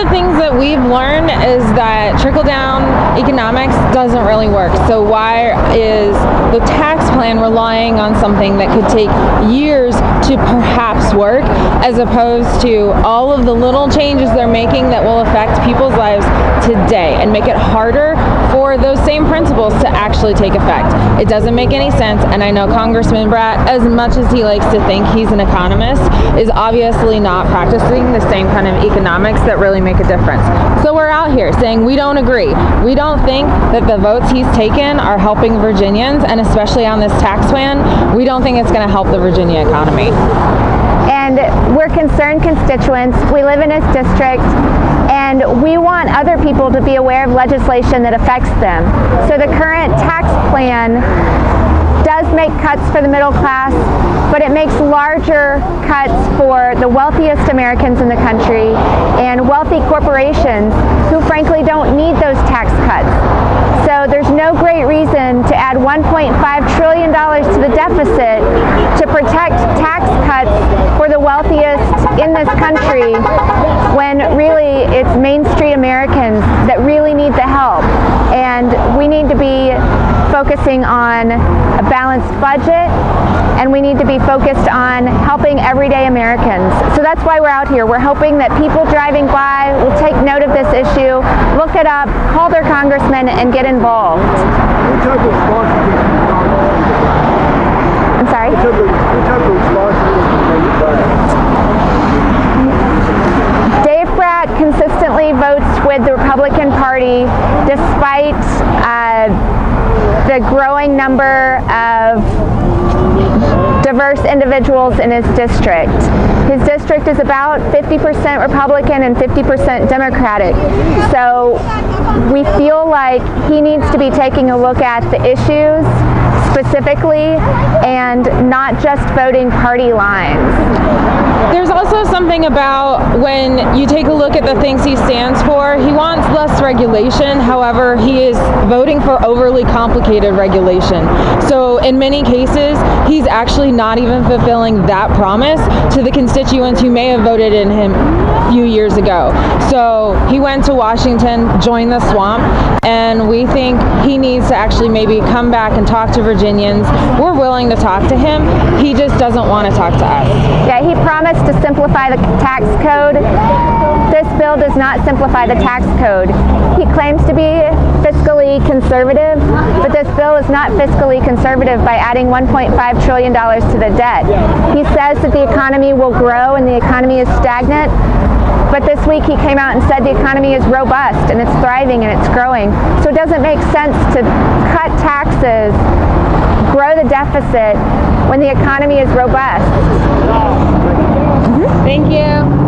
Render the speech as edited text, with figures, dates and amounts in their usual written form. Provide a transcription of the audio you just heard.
the things that we've learned is that trickle-down economics doesn't really work. So why is the tax plan relying on something that could take years to perhaps work, as opposed to all of the little changes they're making that will affect people's lives today and make it harder for those same principles to actually take effect? It doesn't make any sense, and I know Congressman Bratt, as much as he likes to think he's an economist, is obviously not practicing the same kind of economics that really make a difference. So we're out here saying we don't agree. We don't think that the votes he's taken are helping Virginians, and especially on this tax plan, we don't think it's going to help the Virginia economy. And we're concerned constituents. We live in his district, and we want other people to be aware of legislation that affects them. So the current tax plan does make cuts for the middle class, but it makes larger cuts for the wealthiest Americans in the country and wealthy corporations who frankly don't need those tax cuts. So there's no great reason to add $1.5 trillion to the deficit to protect tax cuts for the wealthiest in this country, when really it's Main Street Americans that really need the help. And we need to be focusing on a balanced budget, and we need to be focused on helping everyday Americans. So that's why we're out here. We're hoping that people driving by will take note of this issue, look it up, call their congressman, and get involved. What type of sponsorship? I'm sorry? What type of sponsorship? Dave Bratt consistently votes with the Republican Party despite the growing number of diverse individuals in his district. His district is about 50% Republican and 50% Democratic. So we feel like he needs to be taking a look at the issues specifically and not just voting party lines. There's also something about when you take a look at the things he stands for, he wants less regulation. However, he is voting for overly complicated regulation. So in many cases, he's actually not even fulfilling that promise to the constituents who may have voted in him a few years ago. So he went to Washington, joined the swamp, and we think he needs to actually maybe come back and talk to Virginians. We're willing to talk to him. He just doesn't want to talk to us. Yeah, he promised to simplify the tax code. This bill does not simplify the tax code. He claims to be fiscally conservative, but this bill is not fiscally conservative by adding $1.5 trillion to the debt. He says that the economy will grow and the economy is stagnant, but this week he came out and said the economy is robust and it's thriving and it's growing. So it doesn't make sense to cut taxes, grow the deficit when the economy is robust. Thank you.